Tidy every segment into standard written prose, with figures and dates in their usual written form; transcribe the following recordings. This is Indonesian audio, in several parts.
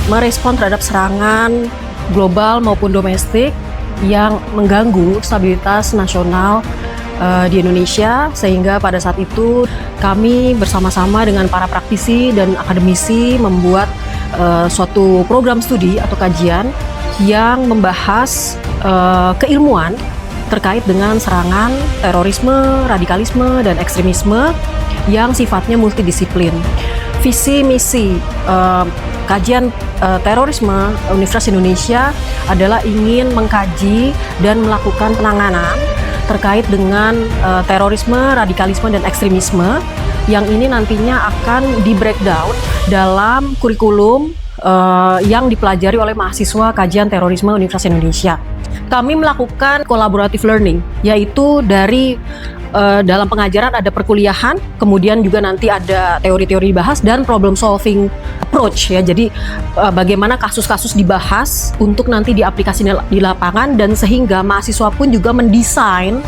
merespon terhadap serangan global maupun domestik yang mengganggu stabilitas nasional di Indonesia, sehingga pada saat itu kami bersama-sama dengan para praktisi dan akademisi membuat suatu program studi atau kajian yang membahas keilmuan terkait dengan serangan terorisme, radikalisme, dan ekstremisme yang sifatnya multidisiplin. Visi misi kajian terorisme Universitas Indonesia adalah ingin mengkaji dan melakukan penanganan terkait dengan terorisme, radikalisme, dan ekstremisme yang ini nantinya akan di breakdown dalam kurikulum yang dipelajari oleh mahasiswa kajian terorisme Universitas Indonesia. Kami melakukan collaborative learning, yaitu dari dalam pengajaran ada perkuliahan, kemudian juga nanti ada teori-teori dibahas dan problem solving approach ya. Jadi bagaimana kasus-kasus dibahas untuk nanti diaplikasikan di lapangan, dan sehingga mahasiswa pun juga mendesain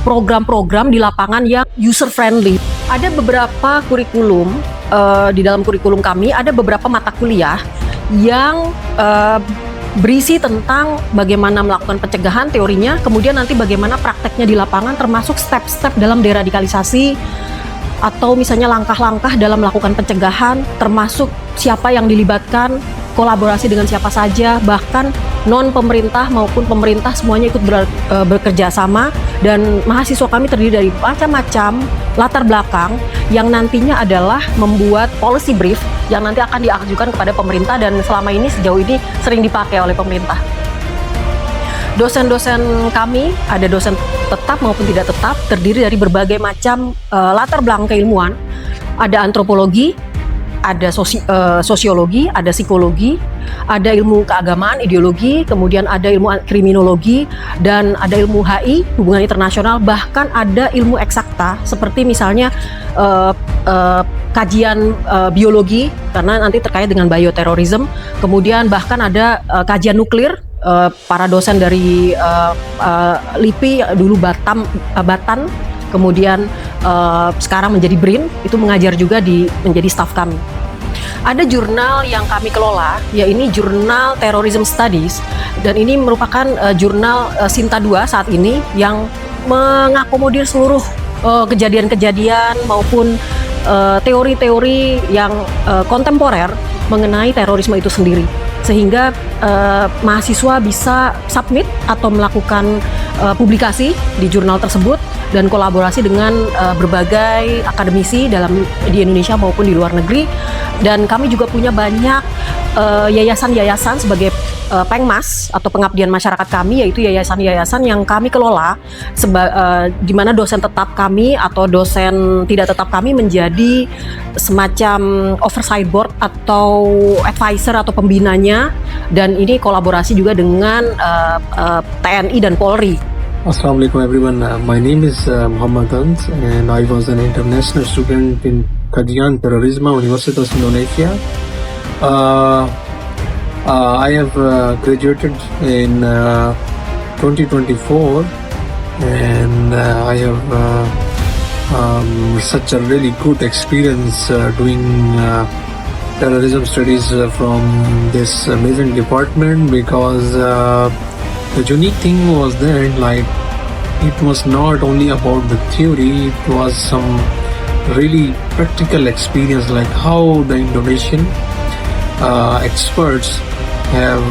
program-program di lapangan yang user friendly. Ada beberapa kurikulum di dalam kurikulum kami, ada beberapa mata kuliah yang berisi tentang bagaimana melakukan pencegahan teorinya, kemudian nanti bagaimana prakteknya di lapangan, termasuk step-step dalam deradikalisasi atau misalnya langkah-langkah dalam melakukan pencegahan, termasuk siapa yang dilibatkan, kolaborasi dengan siapa saja, bahkan non-pemerintah maupun pemerintah semuanya ikut bekerja sama. Dan mahasiswa kami terdiri dari macam-macam latar belakang yang nantinya adalah membuat policy brief yang nanti akan diajukan kepada pemerintah, dan selama ini sejauh ini sering dipakai oleh pemerintah. Dosen-dosen kami, ada dosen tetap maupun tidak tetap, terdiri dari berbagai macam latar belakang keilmuan. Ada antropologi, ada sosiologi, ada psikologi, ada ilmu keagamaan, ideologi, kemudian ada ilmu kriminologi, dan ada ilmu HI, hubungan internasional, bahkan ada ilmu eksakta seperti misalnya kajian biologi karena nanti terkait dengan bioterorisme, kemudian bahkan ada kajian nuklir. Para dosen dari LIPI dulu Batan, kemudian sekarang menjadi BRIN, itu mengajar juga menjadi staf kami. Ada jurnal yang kami kelola, yaitu Jurnal Terrorism Studies, dan ini merupakan jurnal Sinta 2 saat ini yang mengakomodir seluruh kejadian-kejadian maupun teori-teori yang kontemporer mengenai terorisme itu sendiri, sehingga mahasiswa bisa submit atau melakukan publikasi di jurnal tersebut dan kolaborasi dengan berbagai akademisi di Indonesia maupun di luar negeri. Dan kami juga punya banyak yayasan-yayasan sebagai pengmas atau pengabdian masyarakat kami, yaitu yayasan-yayasan yang kami kelola di mana dosen tetap kami atau dosen tidak tetap kami menjadi semacam oversight board atau advisor atau pembinanya, dan ini kolaborasi juga dengan TNI dan Polri. Assalamualaikum everyone. My name is Muhammad Hans, and I was an international student in Kajian Terorisme Universitas Indonesia. I have graduated in 2024, and I have such a really good experience doing terrorism studies from this amazing department, because the unique thing was that, like, it was not only about the theory, it was some really practical experience, like how the Indonesian experts have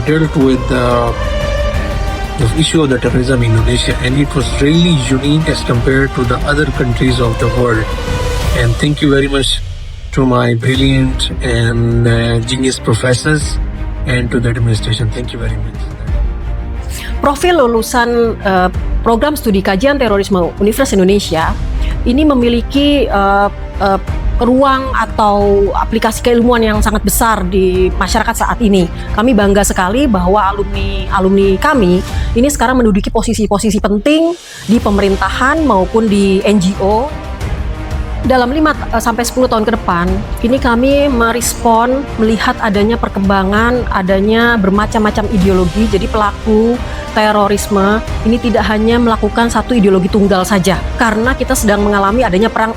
dealt with the issue of the terrorism in Indonesia, and it was really unique as compared to the other countries of the world. And thank you very much to my brilliant and genius professors and to the administration. Thank you very much. Profil lulusan program studi kajian terorisme Universitas Indonesia ini memiliki ruang atau aplikasi keilmuan yang sangat besar di masyarakat saat ini. Kami bangga sekali bahwa alumni kami ini sekarang menduduki posisi-posisi penting di pemerintahan maupun di NGO Dalam 5-10 tahun ke depan, ini kami merespon melihat adanya perkembangan, adanya bermacam-macam ideologi. Jadi pelaku terorisme ini tidak hanya melakukan satu ideologi tunggal saja, karena kita sedang mengalami adanya perang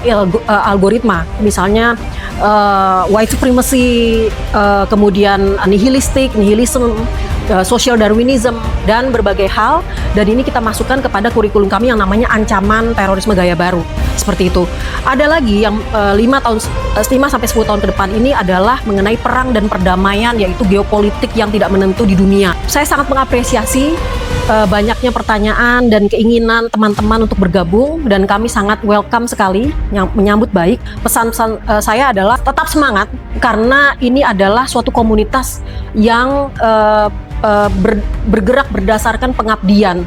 algoritma. Misalnya white supremacy, kemudian nihilism, social darwinism, dan berbagai hal. Dan ini kita masukkan kepada kurikulum kami yang namanya ancaman terorisme gaya baru. Seperti itu. Ada lagi yang 5-10 tahun ke depan ini adalah mengenai perang dan perdamaian, yaitu geopolitik yang tidak menentu di dunia. Saya sangat mengapresiasi banyaknya pertanyaan dan keinginan teman-teman untuk bergabung, dan kami sangat welcome sekali, menyambut baik. Pesan-pesan saya adalah tetap semangat, karena ini adalah suatu komunitas yang bergerak berdasarkan pengabdian.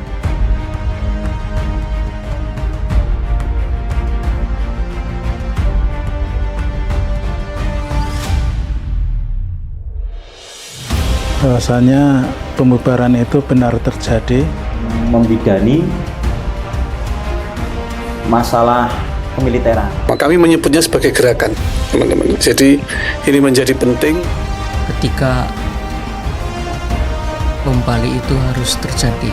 Bahwasanya pembubaran itu benar terjadi, membidani masalah kemiliteran. Kami menyebutnya sebagai gerakan, teman-teman. Jadi ini menjadi penting ketika bom Bali itu harus terjadi.